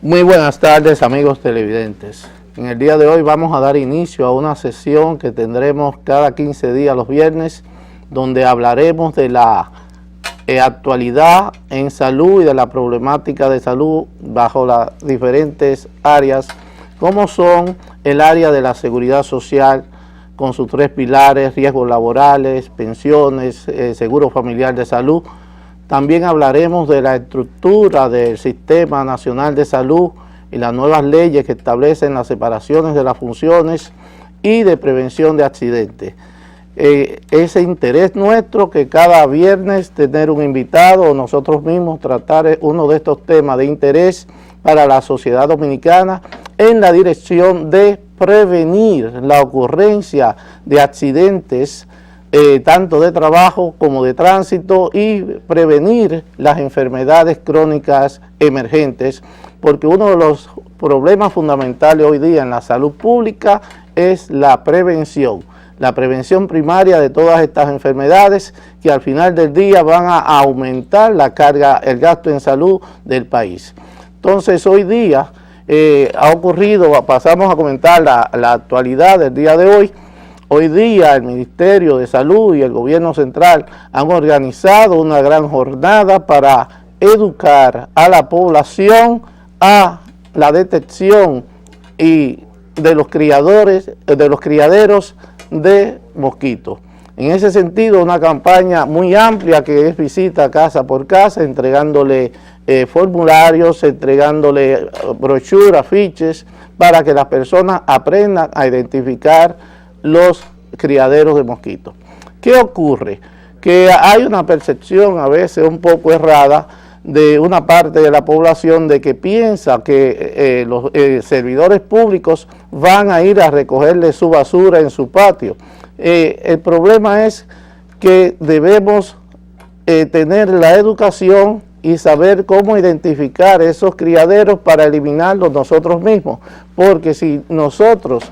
Muy buenas tardes, amigos televidentes. En el día de hoy vamos a dar inicio a una sesión que tendremos cada 15 días los viernes, donde hablaremos de la actualidad en salud y de la problemática de salud bajo las diferentes áreas, como son el área de la seguridad social, con sus tres pilares: riesgos laborales, pensiones, seguro familiar de salud. También hablaremos de la estructura del Sistema Nacional de Salud y las nuevas leyes que establecen las separaciones de las funciones y de prevención de accidentes. Ese interés nuestro que cada viernes tener un invitado o nosotros mismos tratar uno de estos temas de interés para la sociedad dominicana en la dirección de prevenir la ocurrencia de accidentes tanto de trabajo como de tránsito, y prevenir las enfermedades crónicas emergentes, porque uno de los problemas fundamentales hoy día en la salud pública es la prevención primaria de todas estas enfermedades que al final del día van a aumentar la carga, el gasto en salud del país. Entonces hoy día ha ocurrido, pasamos a comentar la actualidad del día de hoy. Hoy día el Ministerio de Salud y el Gobierno Central han organizado una gran jornada para educar a la población a la detección y de los criaderos de mosquitos. En ese sentido, una campaña muy amplia que es visita casa por casa, entregándole formularios, entregándole brochuras, afiches, para que las personas aprendan a identificar los criaderos de mosquitos. ¿Qué ocurre? Que hay una percepción a veces un poco errada de una parte de la población de que piensa que los servidores públicos van a ir a recogerle su basura en su patio. El problema es que debemos tener la educación y saber cómo identificar esos criaderos para eliminarlos nosotros mismos, porque si nosotros,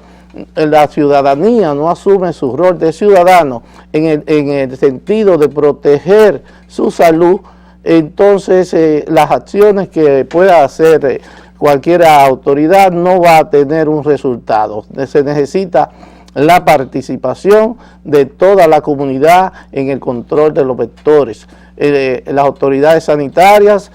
la ciudadanía, no asume su rol de ciudadano en el sentido de proteger su salud, entonces las acciones que pueda hacer cualquier autoridad no va a tener un resultado. Se necesita la participación de toda la comunidad en el control de los vectores. Las autoridades sanitarias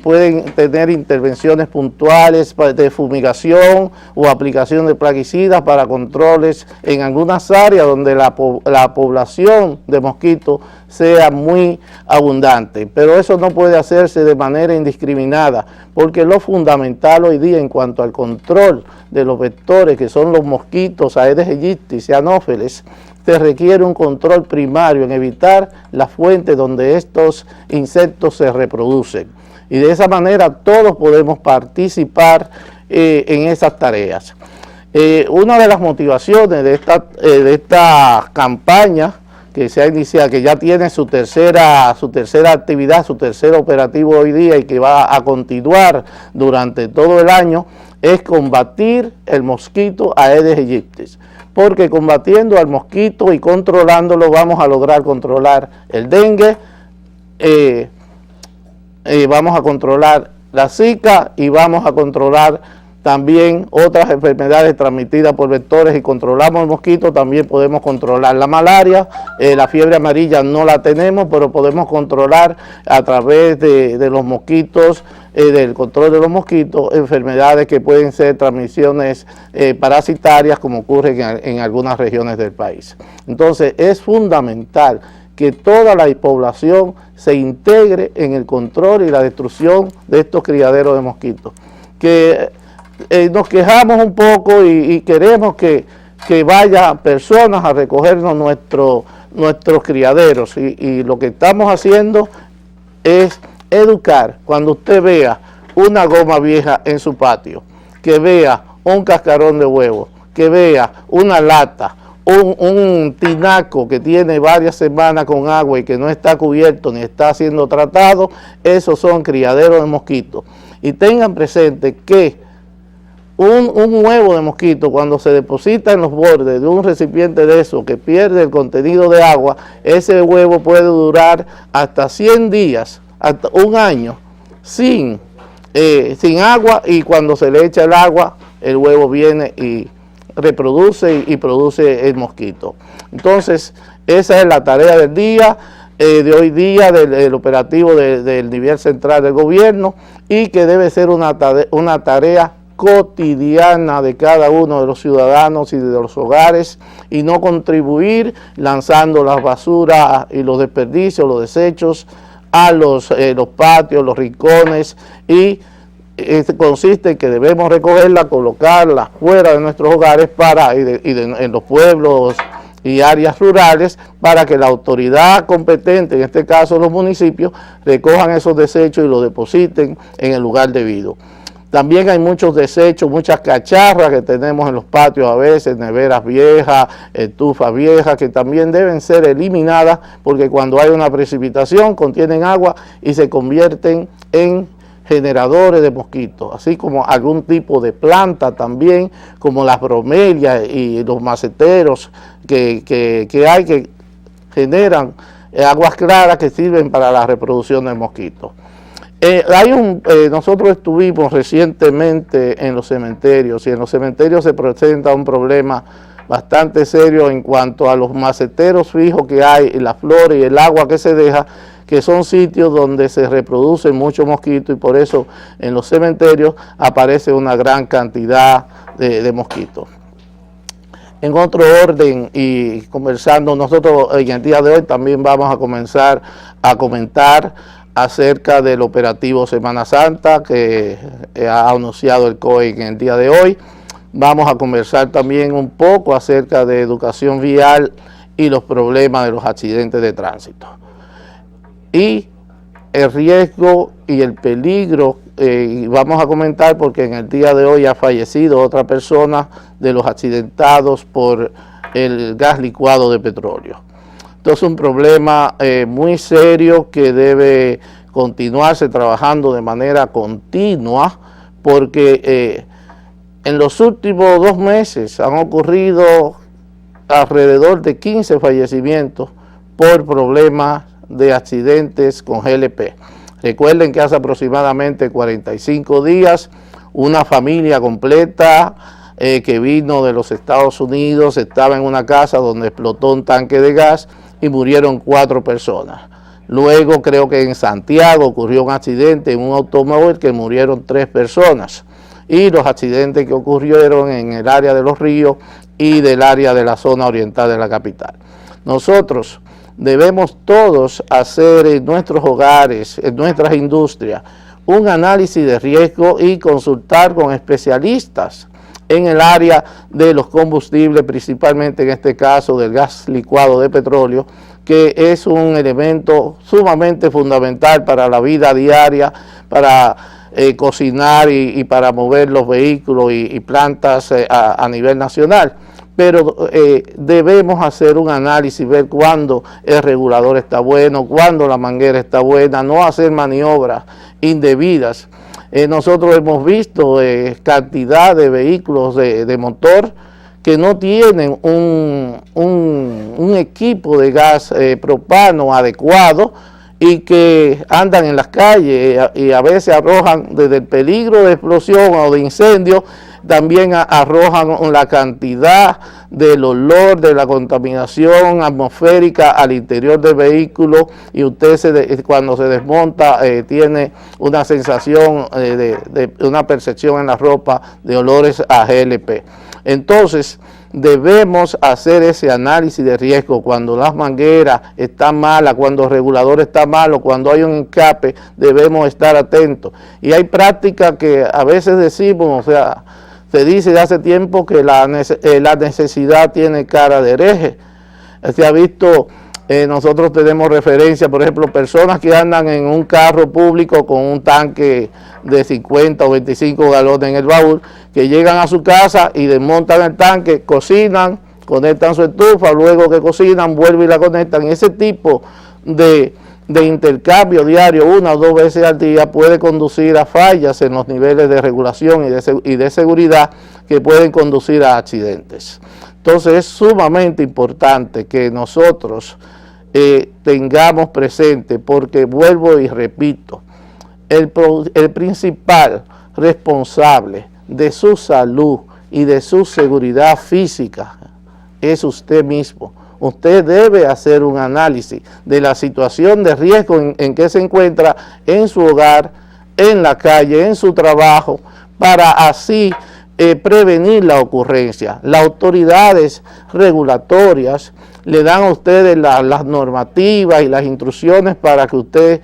pueden tener intervenciones puntuales de fumigación o aplicación de plaguicidas para controles en algunas áreas donde la población de mosquitos sea muy abundante, pero eso no puede hacerse de manera indiscriminada, porque lo fundamental hoy día en cuanto al control de los vectores, que son los mosquitos Aedes aegypti y Anopheles, se requiere un control primario en evitar las fuentes donde estos insectos se reproducen. Y de esa manera todos podemos participar en esas tareas. Una de las motivaciones de esta campaña que se ha iniciado, que ya tiene su tercera actividad, su tercer operativo hoy día y que va a continuar durante todo el año, es combatir el mosquito Aedes aegypti. Porque combatiendo al mosquito y controlándolo vamos a lograr controlar el dengue, vamos a controlar la Zika y vamos a controlar también otras enfermedades transmitidas por vectores. Y controlamos el mosquito, también podemos controlar la malaria. La fiebre amarilla no la tenemos, pero podemos controlar a través de los mosquitos, del control de los mosquitos, enfermedades que pueden ser transmisiones parasitarias, como ocurre en algunas regiones del país. Entonces es fundamental que toda la población se integre en el control y la destrucción de estos criaderos de mosquitos. Que nos quejamos un poco y queremos que vayan personas a recogernos nuestros criaderos, y lo que estamos haciendo es educar. Cuando usted vea una goma vieja en su patio, que vea un cascarón de huevo, que vea una lata, un tinaco que tiene varias semanas con agua y que no está cubierto ni está siendo tratado, esos son criaderos de mosquitos. Y tengan presente que un huevo de mosquito, cuando se deposita en los bordes de un recipiente de eso que pierde el contenido de agua, ese huevo puede durar hasta 100 días, hasta un año, sin sin agua, y cuando se le echa el agua, el huevo viene y reproduce y produce el mosquito. Entonces, esa es la tarea del día, de hoy día, del operativo del nivel central del gobierno, y que debe ser una tarea cotidiana de cada uno de los ciudadanos y de los hogares, y no contribuir lanzando las basuras y los desperdicios, los desechos a los patios, los rincones, y consiste en que debemos recogerla, colocarla fuera de nuestros hogares en los pueblos y áreas rurales, para que la autoridad competente, en este caso los municipios, recojan esos desechos y los depositen en el lugar debido. También hay muchos desechos, muchas cacharras que tenemos en los patios a veces, neveras viejas, estufas viejas, que también deben ser eliminadas, porque cuando hay una precipitación contienen agua y se convierten en generadores de mosquitos, así como algún tipo de planta también, como las bromelias y los maceteros que hay, que generan aguas claras que sirven para la reproducción del mosquito. Nosotros estuvimos recientemente en los cementerios, y en los cementerios se presenta un problema bastante serio en cuanto a los maceteros fijos que hay, y las flores y el agua que se deja, que son sitios donde se reproducen muchos mosquitos, y por eso en los cementerios aparece una gran cantidad de mosquitos. En otro orden, y conversando, nosotros en el día de hoy también vamos a comenzar a comentar acerca del operativo Semana Santa que ha anunciado el COE en el día de hoy. Vamos a conversar también un poco acerca de educación vial y los problemas de los accidentes de tránsito. Y el riesgo y el peligro, vamos a comentar porque en el día de hoy ha fallecido otra persona de los accidentados por el gas licuado de petróleo. Entonces, un problema muy serio que debe continuarse trabajando de manera continua, porque en los últimos 2 meses han ocurrido alrededor de 15 fallecimientos por problemas de accidentes con GLP. Recuerden que hace aproximadamente 45 días una familia completa que vino de los Estados Unidos estaba en una casa donde explotó un tanque de gas y murieron 4 personas. Luego creo que en Santiago ocurrió un accidente en un automóvil que murieron 3 personas. Y los accidentes que ocurrieron en el área de Los Ríos y del área de la zona oriental de la capital. Nosotros debemos todos hacer en nuestros hogares, en nuestras industrias, un análisis de riesgo y consultar con especialistas en el área de los combustibles, principalmente en este caso del gas licuado de petróleo, que es un elemento sumamente fundamental para la vida diaria, para cocinar y para mover los vehículos y plantas a nivel nacional. Pero debemos hacer un análisis, ver cuándo el regulador está bueno, cuándo la manguera está buena, no hacer maniobras indebidas. Nosotros hemos visto cantidad de vehículos de motor que no tienen un equipo de gas propano adecuado y que andan en las calles y a veces arrojan desde el peligro de explosión o de incendio, también arrojan la cantidad del olor, de la contaminación atmosférica al interior del vehículo, y usted cuando se desmonta tiene una sensación de una percepción en la ropa de olores a GLP. Entonces, debemos hacer ese análisis de riesgo cuando las mangueras están malas, cuando el regulador está malo, cuando hay un escape, debemos estar atentos. Y hay prácticas que a veces decimos, o sea, se dice de hace tiempo que la necesidad tiene cara de hereje. Se ha visto, nosotros tenemos referencia, por ejemplo, personas que andan en un carro público con un tanque de 50 o 25 galones en el baúl, que llegan a su casa y desmontan el tanque, cocinan, conectan su estufa, luego que cocinan, vuelven y la conectan. Y ese tipo de intercambio diario 1 o 2 veces al día puede conducir a fallas en los niveles de regulación y de seguridad que pueden conducir a accidentes. Entonces es sumamente importante que nosotros tengamos presente, porque vuelvo y repito, el principal responsable de su salud y de su seguridad física es usted mismo. Usted debe hacer un análisis de la situación de riesgo en que se encuentra en su hogar, en la calle, en su trabajo, para así prevenir la ocurrencia. Las autoridades regulatorias le dan a ustedes las normativas y las instrucciones para que usted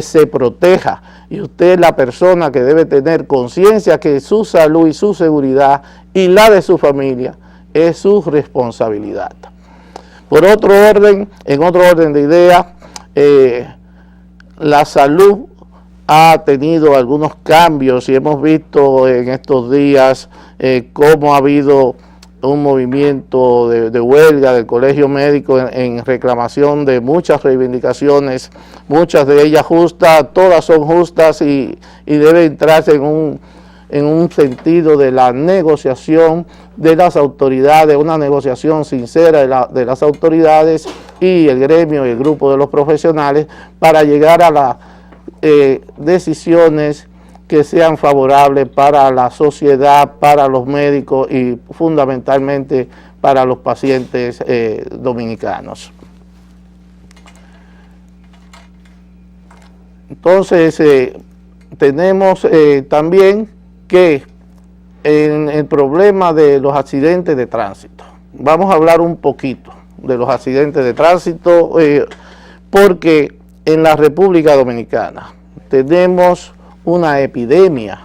se proteja. Y usted es la persona que debe tener conciencia que su salud y su seguridad y la de su familia es su responsabilidad. Por otro orden, en otro orden de ideas, la salud ha tenido algunos cambios y hemos visto en estos días cómo ha habido un movimiento de huelga del Colegio Médico en reclamación de muchas reivindicaciones, muchas de ellas justas, todas son justas y debe entrarse en un sentido de la negociación de las autoridades, una negociación sincera de las autoridades y el gremio y el grupo de los profesionales para llegar a las decisiones que sean favorables para la sociedad, para los médicos y fundamentalmente para los pacientes dominicanos. Entonces, tenemos también que en el problema de los accidentes de tránsito, vamos a hablar un poquito de los accidentes de tránsito porque en la República Dominicana tenemos una epidemia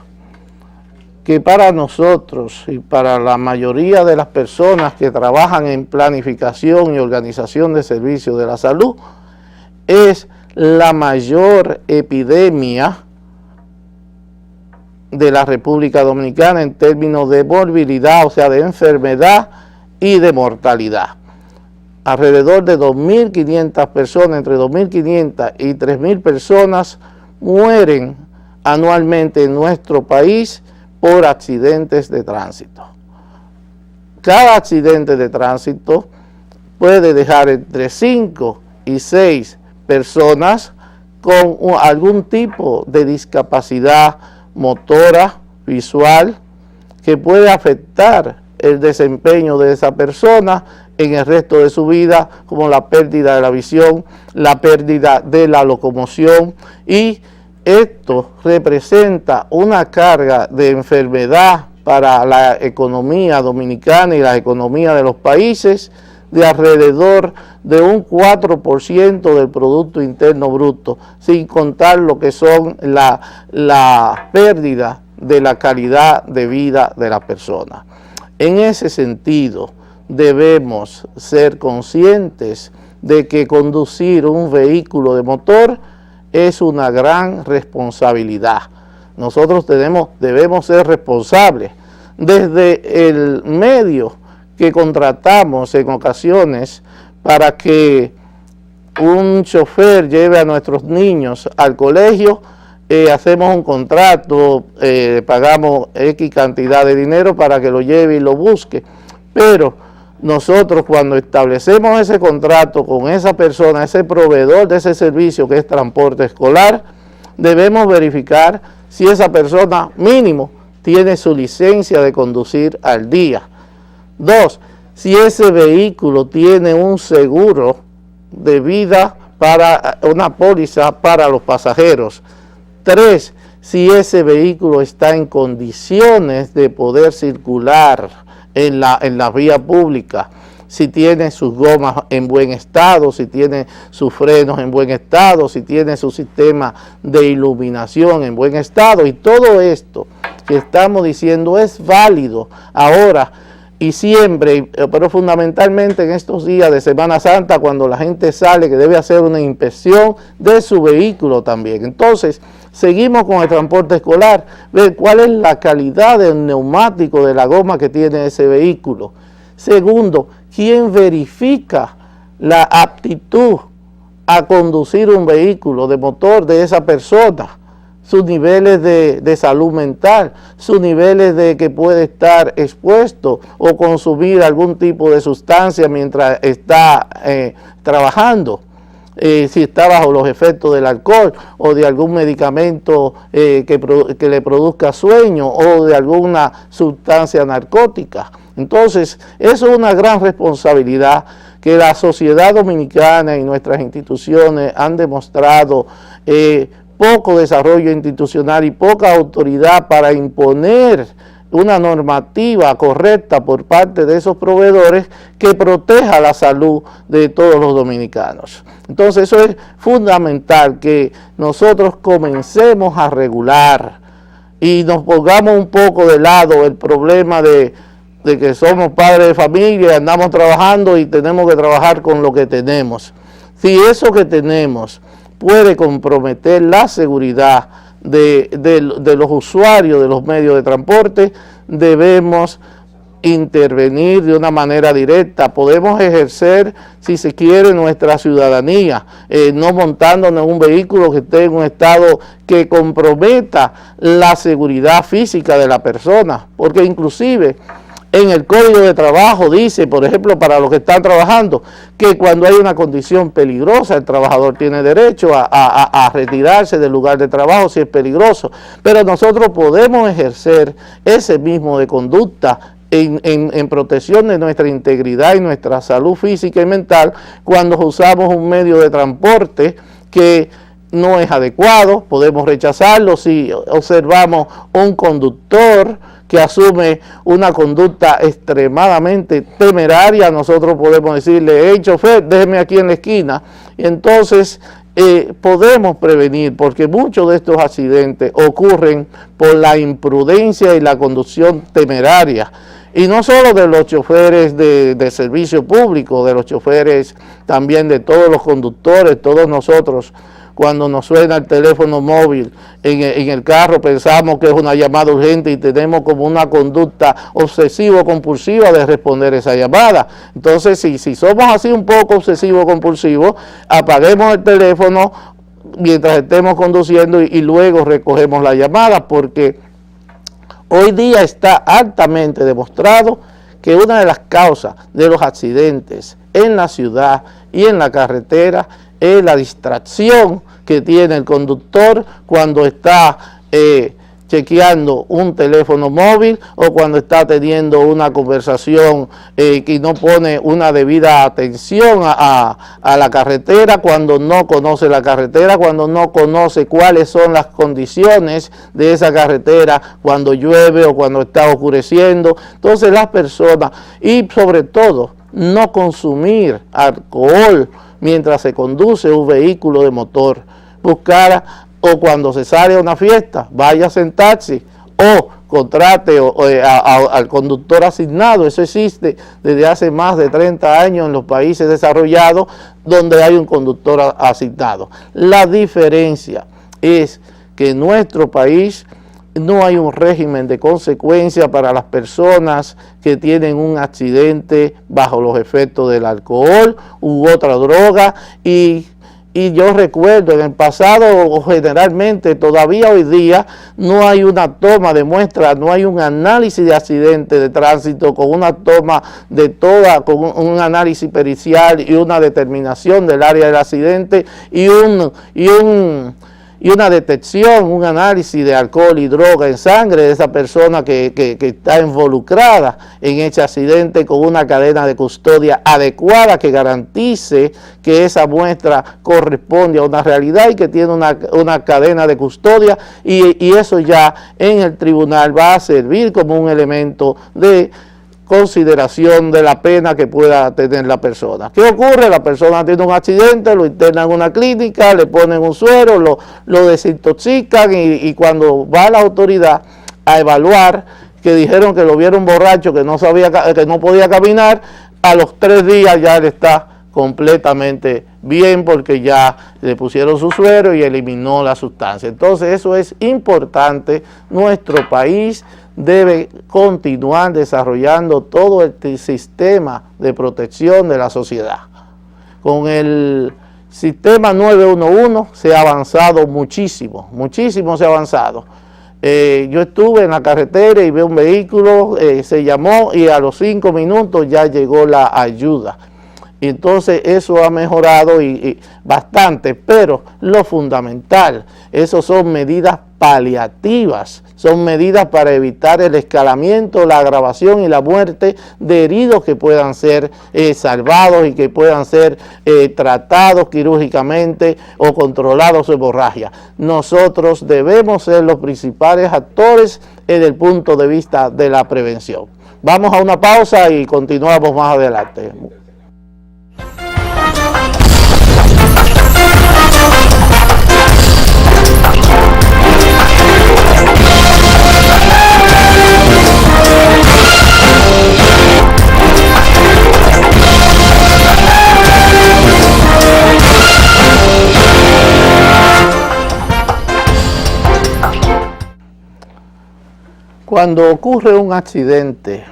que para nosotros y para la mayoría de las personas que trabajan en planificación y organización de servicios de la salud es la mayor epidemia de la República Dominicana en términos de morbilidad, o sea, de enfermedad y de mortalidad. Alrededor de 2.500 personas, entre 2.500 y 3.000 personas mueren anualmente en nuestro país por accidentes de tránsito. Cada accidente de tránsito puede dejar entre 5 y 6 personas con algún tipo de discapacidad motora, visual, que puede afectar el desempeño de esa persona en el resto de su vida, como la pérdida de la visión, la pérdida de la locomoción, y esto representa una carga de enfermedad para la economía dominicana y la economía de los países de alrededor de un 4% del Producto Interno Bruto, sin contar lo que son la pérdida de la calidad de vida de la persona. En ese sentido, debemos ser conscientes de que conducir un vehículo de motor es una gran responsabilidad. Nosotros debemos ser responsables desde el medio que contratamos en ocasiones para que un chofer lleve a nuestros niños al colegio. Hacemos un contrato, pagamos X cantidad de dinero para que lo lleve y lo busque, pero nosotros cuando establecemos ese contrato con esa persona, ese proveedor de ese servicio que es transporte escolar, debemos verificar si esa persona mínimo tiene su licencia de conducir al día. 2, si ese vehículo tiene un seguro de vida, para una póliza para los pasajeros. 3, si ese vehículo está en condiciones de poder circular en la vía pública, si tiene sus gomas en buen estado, si tiene sus frenos en buen estado, si tiene su sistema de iluminación en buen estado. Y todo esto que estamos diciendo es válido ahora y siempre, pero fundamentalmente en estos días de Semana Santa, cuando la gente sale, que debe hacer una inspección de su vehículo también. Entonces, seguimos con el transporte escolar, ver cuál es la calidad del neumático de la goma que tiene ese vehículo. Segundo, ¿quién verifica la aptitud a conducir un vehículo de motor de esa persona? Sus niveles de salud mental, sus niveles de que puede estar expuesto o consumir algún tipo de sustancia mientras está trabajando. si está bajo los efectos del alcohol o de algún medicamento que le produzca sueño o de alguna sustancia narcótica. Entonces, eso es una gran responsabilidad que la sociedad dominicana y nuestras instituciones han demostrado poco desarrollo institucional y poca autoridad para imponer una normativa correcta por parte de esos proveedores que proteja la salud de todos los dominicanos. Entonces eso es fundamental, que nosotros comencemos a regular y nos pongamos un poco de lado el problema de que somos padres de familia, andamos trabajando y tenemos que trabajar con lo que tenemos. Si eso que tenemos puede comprometer la seguridad de los usuarios de los medios de transporte, debemos intervenir de una manera directa. Podemos ejercer, si se quiere, nuestra ciudadanía, no montándonos en un vehículo que esté en un estado que comprometa la seguridad física de la persona, porque inclusive en el Código de Trabajo dice, por ejemplo, para los que están trabajando, que cuando hay una condición peligrosa, el trabajador tiene derecho a retirarse del lugar de trabajo si es peligroso. Pero nosotros podemos ejercer ese mismo de conducta en protección de nuestra integridad y nuestra salud física y mental cuando usamos un medio de transporte que no es adecuado. Podemos rechazarlo si observamos un conductor que asume una conducta extremadamente temeraria. Nosotros podemos decirle: hey, chofer, déjeme aquí en la esquina. Y entonces podemos prevenir, porque muchos de estos accidentes ocurren por la imprudencia y la conducción temeraria. Y no solo de los choferes de servicio público, de los choferes también de todos los conductores, todos nosotros. Cuando nos suena el teléfono móvil en el carro, pensamos que es una llamada urgente y tenemos como una conducta obsesivo-compulsiva de responder esa llamada. Entonces, si somos así un poco obsesivo-compulsivos, apaguemos el teléfono mientras estemos conduciendo y luego recogemos la llamada, porque hoy día está altamente demostrado que una de las causas de los accidentes en la ciudad y en la carretera es la distracción que tiene el conductor cuando está chequeando un teléfono móvil o cuando está teniendo una conversación que no pone una debida atención a la carretera, cuando no conoce la carretera, cuando no conoce cuáles son las condiciones de esa carretera, cuando llueve o cuando está oscureciendo. Entonces las personas, y sobre todo, no consumir alcohol mientras se conduce un vehículo de motor. Buscar, o cuando se sale a una fiesta, vaya en taxi o contrate al conductor asignado. Eso existe desde hace más de 30 años en los países desarrollados donde hay un conductor asignado. La diferencia es que en nuestro país no hay un régimen de consecuencia para las personas que tienen un accidente bajo los efectos del alcohol u otra droga, y yo recuerdo en el pasado, generalmente todavía hoy día, no hay una toma de muestra, no hay un análisis de accidente de tránsito con una toma de con un análisis pericial y una determinación del área del accidente y una detección, un análisis de alcohol y droga en sangre de esa persona que está involucrada en ese accidente, con una cadena de custodia adecuada que garantice que esa muestra corresponde a una realidad y que tiene una cadena de custodia, y eso ya en el tribunal va a servir como un elemento de consideración de la pena que pueda tener la persona. ¿Qué ocurre? La persona tiene un accidente, lo internan en una clínica, le ponen un suero, lo desintoxican y cuando va la autoridad a evaluar, que dijeron que lo vieron borracho, que no podía caminar, a los 3 días ya él está completamente bien porque ya le pusieron su suero y eliminó la sustancia. Entonces eso es importante. Nuestro país debe continuar desarrollando todo el sistema de protección de la sociedad. Con el sistema 911 se ha avanzado muchísimo, muchísimo se ha avanzado. Yo estuve en la carretera y vi un vehículo, se llamó y a los 5 minutos ya llegó la ayuda. Y entonces eso ha mejorado y bastante, pero lo fundamental, eso son medidas paliativas, son medidas para evitar el escalamiento, la agravación y la muerte de heridos que puedan ser salvados y que puedan ser tratados quirúrgicamente o controlados su hemorragia. Nosotros debemos ser los principales actores desde el punto de vista de la prevención. Vamos a una pausa y continuamos más adelante. Cuando ocurre un accidente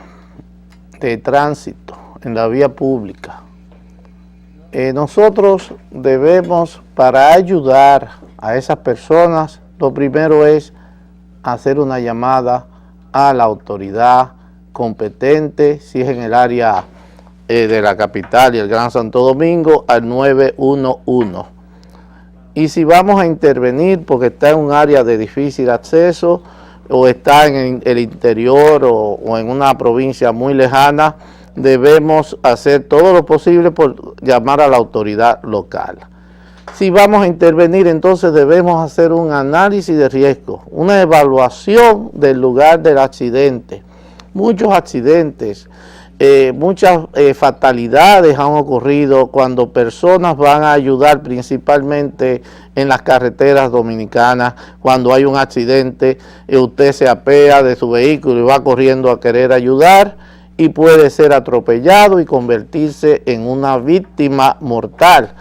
de tránsito en la vía pública, nosotros debemos, para ayudar a esas personas, lo primero es hacer una llamada a la autoridad competente, si es en el área de la capital y el Gran Santo Domingo, al 911. Y si vamos a intervenir porque está en un área de difícil acceso, o está en el interior o en una provincia muy lejana, debemos hacer todo lo posible por llamar a la autoridad local. Si vamos a intervenir, entonces debemos hacer un análisis de riesgo, una evaluación del lugar del accidente. Muchos accidentes, muchas fatalidades han ocurrido cuando personas van a ayudar, principalmente en las carreteras dominicanas. Cuando hay un accidente, usted se apea de su vehículo y va corriendo a querer ayudar y puede ser atropellado y convertirse en una víctima mortal.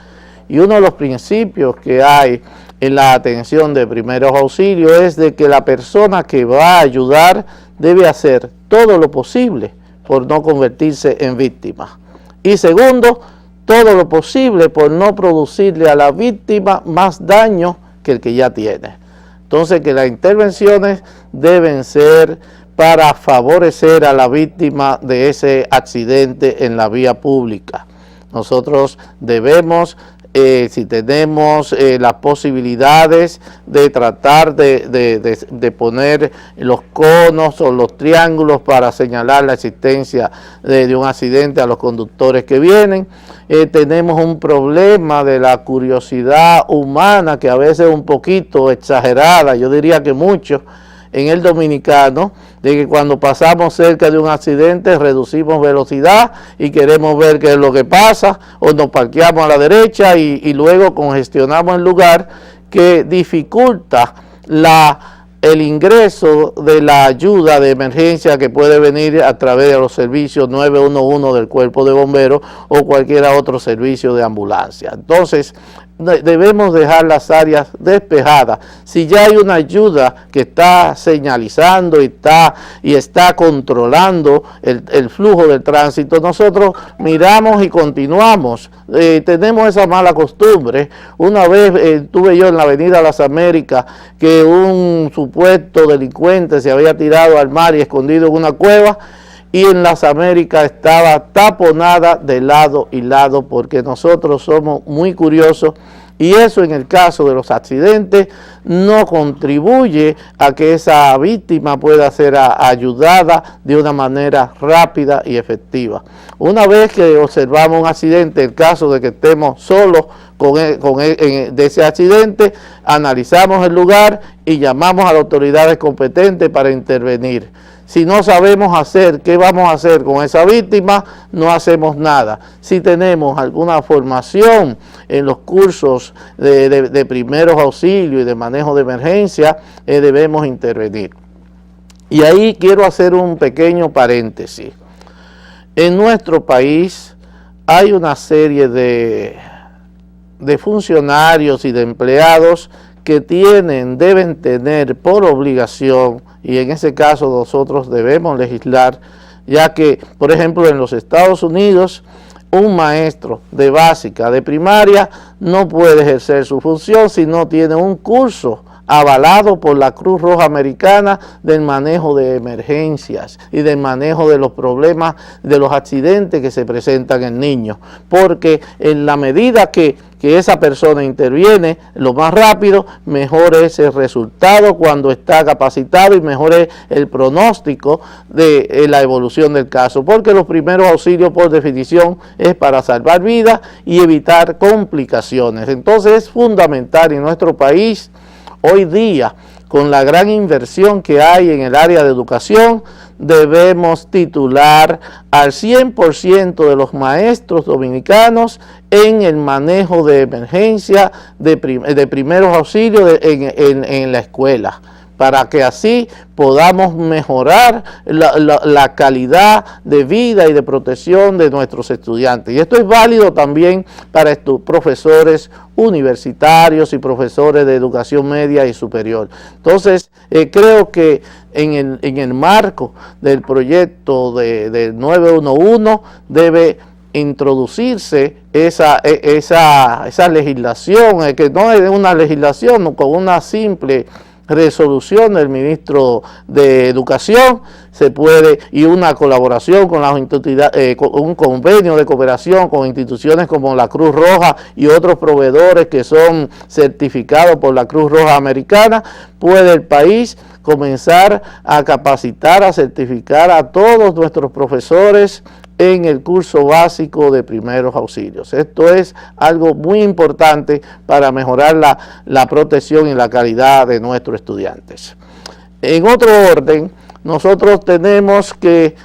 Y uno de los principios que hay en la atención de primeros auxilios es de que la persona que va a ayudar debe hacer todo lo posible por no convertirse en víctima. Y segundo, todo lo posible por no producirle a la víctima más daño que el que ya tiene. Entonces, que las intervenciones deben ser para favorecer a la víctima de ese accidente en la vía pública. Nosotros debemos, si tenemos las posibilidades de tratar de poner los conos o los triángulos para señalar la existencia de un accidente a los conductores que vienen. Tenemos un problema de la curiosidad humana que a veces es un poquito exagerada, yo diría que mucho, en el dominicano, de que cuando pasamos cerca de un accidente reducimos velocidad y queremos ver qué es lo que pasa, o nos parqueamos a la derecha y luego congestionamos el lugar, que dificulta el ingreso de la ayuda de emergencia que puede venir a través de los servicios 911 del Cuerpo de Bomberos o cualquier otro servicio de ambulancia. Entonces, debemos dejar las áreas despejadas. Si ya hay una ayuda que está señalizando y está controlando el flujo del tránsito, nosotros miramos y continuamos. Tenemos esa mala costumbre. Una vez estuve yo en la Avenida Las Américas, que un supuesto delincuente se había tirado al mar y escondido en una cueva, y en Las Américas estaba taponada de lado y lado, porque nosotros somos muy curiosos y eso, en el caso de los accidentes, no contribuye a que esa víctima pueda ser ayudada de una manera rápida y efectiva. Una vez que observamos un accidente, en el caso de que estemos solos de ese accidente, analizamos el lugar y llamamos a las autoridades competentes para intervenir. Si no sabemos qué vamos a hacer con esa víctima, no hacemos nada. Si tenemos alguna formación en los cursos de primeros auxilios y de manejo de emergencia, debemos intervenir. Y ahí quiero hacer un pequeño paréntesis. En nuestro país hay una serie de funcionarios y de empleados que deben tener por obligación, y en ese caso nosotros debemos legislar, ya que, por ejemplo, en los Estados Unidos, un maestro de básica, de primaria, no puede ejercer su función si no tiene un curso avalado por la Cruz Roja Americana del manejo de emergencias y del manejo de los problemas, de los accidentes que se presentan en niños, porque en la medida que esa persona interviene lo más rápido, mejor es el resultado cuando está capacitado y mejor es el pronóstico de la evolución del caso, porque los primeros auxilios por definición es para salvar vidas y evitar complicaciones. Entonces es fundamental en nuestro país hoy día, con la gran inversión que hay en el área de educación, debemos titular al 100% de los maestros dominicanos en el manejo de emergencia, de primeros auxilios en la escuela, para que así podamos mejorar la calidad de vida y de protección de nuestros estudiantes. Y esto es válido también para estos profesores universitarios y profesores de educación media y superior. Entonces, creo que en el marco del proyecto del 911 debe introducirse esa legislación, que no es una legislación, con una simple resolución del ministro de Educación se puede, y una colaboración con las un convenio de cooperación con instituciones como la Cruz Roja y otros proveedores que son certificados por la Cruz Roja Americana, puede el país comenzar a capacitar, a certificar a todos nuestros profesores en el curso básico de primeros auxilios. Esto es algo muy importante para mejorar la protección y la calidad de nuestros estudiantes. En otro orden, nosotros tenemos que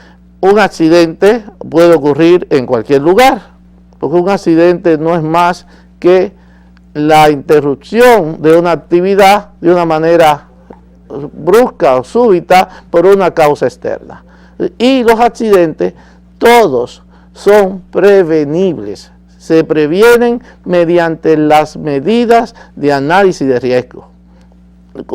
un accidente puede ocurrir en cualquier lugar, porque un accidente no es más que la interrupción de una actividad de una manera brusca o súbita por una causa externa. Y los accidentes todos son prevenibles, se previenen mediante las medidas de análisis de riesgo,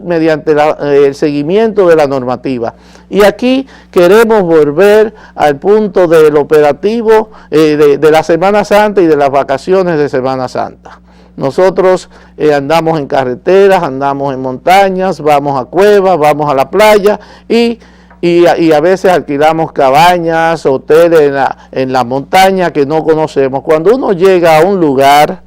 mediante el seguimiento de la normativa. Y aquí queremos volver al punto del operativo de la Semana Santa y de las vacaciones de Semana Santa. Nosotros andamos en carreteras, andamos en montañas, vamos a cuevas, vamos a la playa y a veces alquilamos cabañas, hoteles en la montaña que no conocemos. Cuando uno llega a un lugar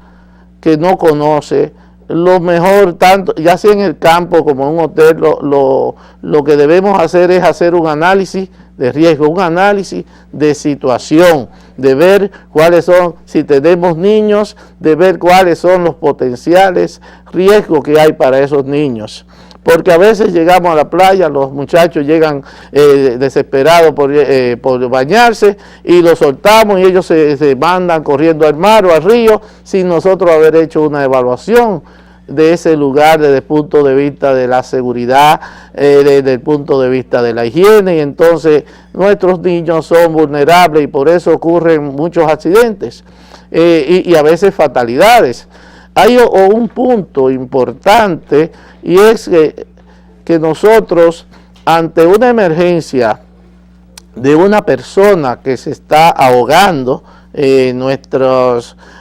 que no conoce, lo mejor, tanto ya sea en el campo como en un hotel, lo que debemos hacer es hacer un análisis de riesgo, un análisis de situación, de ver cuáles son, si tenemos niños, de ver cuáles son los potenciales riesgos que hay para esos niños. Porque a veces llegamos a la playa, los muchachos llegan desesperados por bañarse y los soltamos y ellos se mandan corriendo al mar o al río sin nosotros haber hecho una evaluación de ese lugar desde el punto de vista de la seguridad, desde el punto de vista de la higiene, y entonces nuestros niños son vulnerables y por eso ocurren muchos accidentes y a veces fatalidades. Hay un punto importante y es que nosotros, ante una emergencia de una persona que se está ahogando,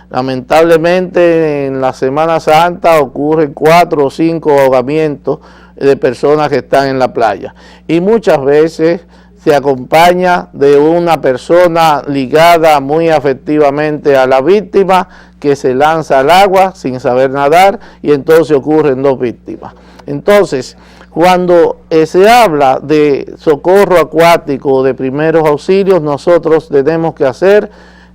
lamentablemente en la Semana Santa ocurren 4 o 5 ahogamientos de personas que están en la playa y muchas veces se acompaña de una persona ligada muy afectivamente a la víctima que se lanza al agua sin saber nadar y entonces ocurren 2 víctimas. Entonces, cuando se habla de socorro acuático, de primeros auxilios, nosotros tenemos que hacer,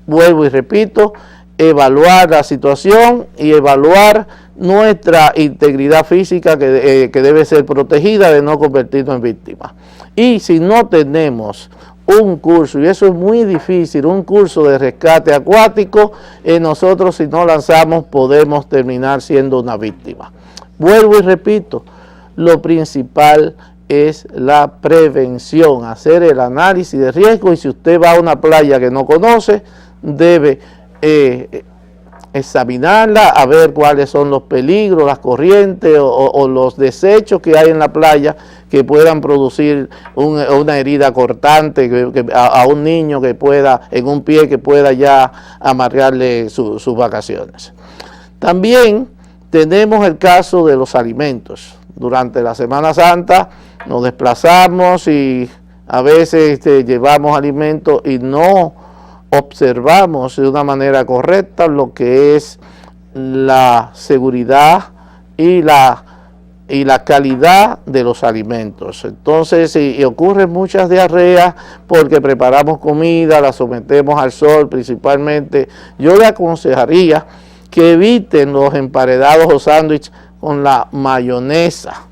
vuelvo y repito, evaluar la situación y evaluar nuestra integridad física que debe ser protegida de no convertirnos en víctimas. Y si no tenemos un curso, y eso es muy difícil, un curso de rescate acuático, nosotros si no lanzamos podemos terminar siendo una víctima. Vuelvo y repito, lo principal es la prevención, hacer el análisis de riesgo y si usted va a una playa que no conoce, debe examinarla, a ver cuáles son los peligros, las corrientes o los desechos que hay en la playa que puedan producir una herida cortante a un niño que pueda, en un pie que pueda ya amargarle sus vacaciones. También tenemos el caso de los alimentos. durante la Semana Santa nos desplazamos y a veces llevamos alimentos y no observamos de una manera correcta lo que es la seguridad y la calidad de los alimentos. Entonces, y ocurren muchas diarreas porque preparamos comida, la sometemos al sol principalmente. Yo le aconsejaría que eviten los emparedados o sándwiches con la mayonesa.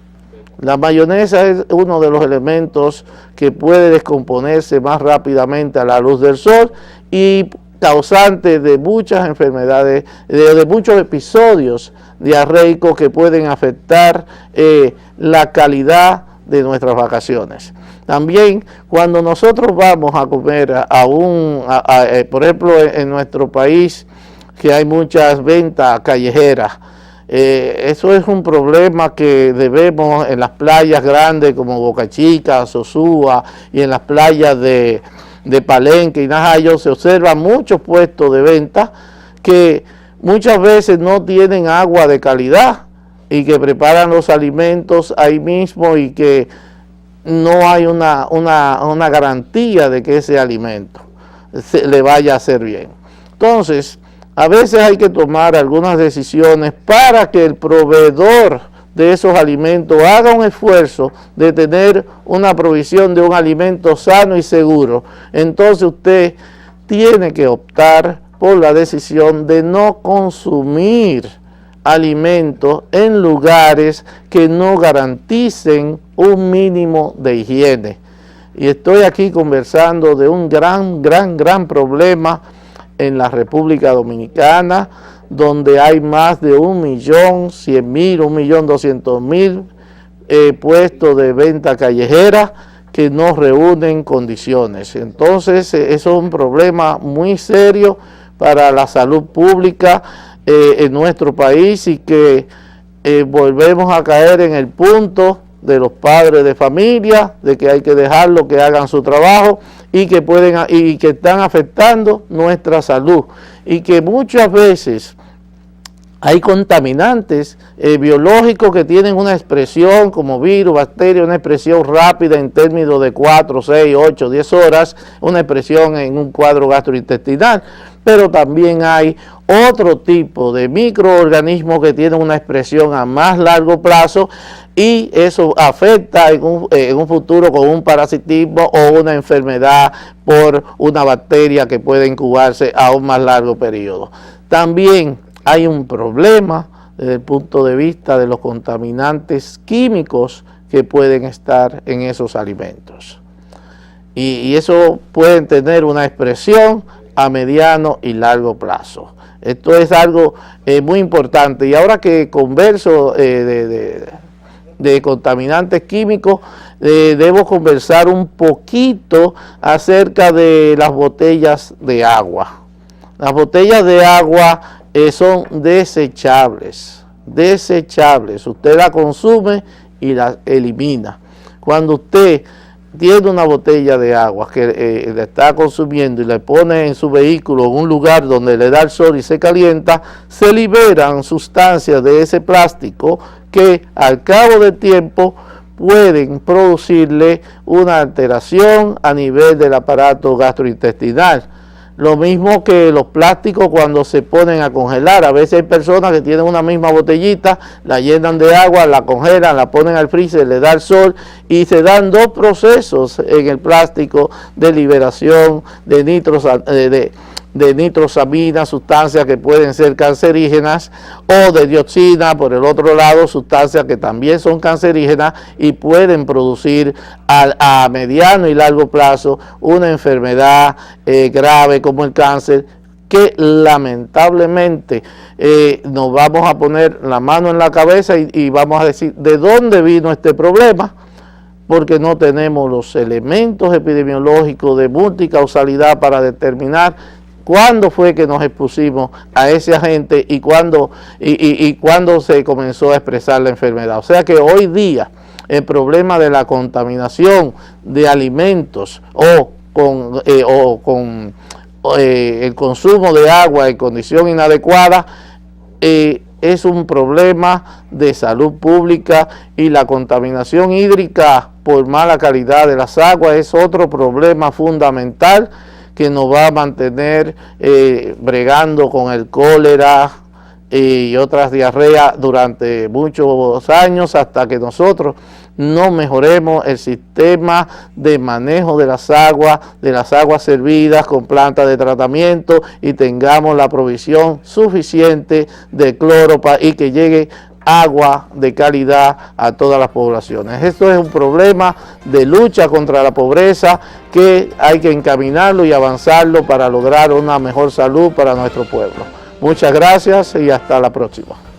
La mayonesa es uno de los elementos que puede descomponerse más rápidamente a la luz del sol y causante de muchas enfermedades, de muchos episodios diarreicos que pueden afectar la calidad de nuestras vacaciones. También cuando nosotros vamos a comer por ejemplo en nuestro país, que hay muchas ventas callejeras, eso es un problema que debemos en las playas grandes como Boca Chica, Sosúa y en las playas de Palenque y Najayo se observan muchos puestos de venta que muchas veces no tienen agua de calidad y que preparan los alimentos ahí mismo y que no hay una garantía de que ese alimento le vaya a hacer bien. Entonces, a veces hay que tomar algunas decisiones para que el proveedor de esos alimentos haga un esfuerzo de tener una provisión de un alimento sano y seguro. Entonces usted tiene que optar por la decisión de no consumir alimentos en lugares que no garanticen un mínimo de higiene. Y estoy aquí conversando de un gran problema en la República Dominicana, donde hay más de 1.100.000, 1.200.000 puestos de venta callejera que no reúnen condiciones. Entonces, eso es un problema muy serio para la salud pública en nuestro país y que volvemos a caer en el punto de los padres de familia, de que hay que dejarlo que hagan su trabajo y que están afectando nuestra salud y que muchas veces hay contaminantes biológicos que tienen una expresión como virus, bacterias, una expresión rápida en términos de 4, 6, 8, 10 horas, una expresión en un cuadro gastrointestinal, pero también hay otro tipo de microorganismos que tienen una expresión a más largo plazo y eso afecta en un futuro con un parasitismo o una enfermedad por una bacteria que puede incubarse a un más largo periodo. También hay un problema desde el punto de vista de los contaminantes químicos que pueden estar en esos alimentos. Y eso pueden tener una expresión a mediano y largo plazo. Esto es algo muy importante. Y ahora que converso de contaminantes químicos, debo conversar un poquito acerca de las botellas de agua. Las botellas de agua son desechables. Usted la consume y la elimina. Cuando usted tiene una botella de agua que la está consumiendo y la pone en su vehículo en un lugar donde le da el sol y se calienta, se liberan sustancias de ese plástico que al cabo del tiempo pueden producirle una alteración a nivel del aparato gastrointestinal. Lo mismo que los plásticos cuando se ponen a congelar. A veces hay personas que tienen una misma botellita, la llenan de agua, la congelan, la ponen al freezer, le da el sol y se dan dos procesos en el plástico de liberación de nitrosamina, sustancias que pueden ser cancerígenas, o de dioxina, por el otro lado, sustancias que también son cancerígenas y pueden producir a mediano y largo plazo una enfermedad grave como el cáncer, que lamentablemente nos vamos a poner la mano en la cabeza y vamos a decir, ¿de dónde vino este problema? Porque no tenemos los elementos epidemiológicos de multicausalidad para determinar cuándo fue que nos expusimos a ese agente y cuándo se comenzó a expresar la enfermedad. O sea que hoy día el problema de la contaminación de alimentos o con el consumo de agua en condición inadecuada es un problema de salud pública, y la contaminación hídrica por mala calidad de las aguas es otro problema fundamental que nos va a mantener bregando con el cólera y otras diarreas durante muchos años, hasta que nosotros no mejoremos el sistema de manejo de las aguas servidas con plantas de tratamiento, y tengamos la provisión suficiente de cloro y que llegue agua de calidad a todas las poblaciones. Esto es un problema de lucha contra la pobreza que hay que encaminarlo y avanzarlo para lograr una mejor salud para nuestro pueblo. Muchas gracias y hasta la próxima.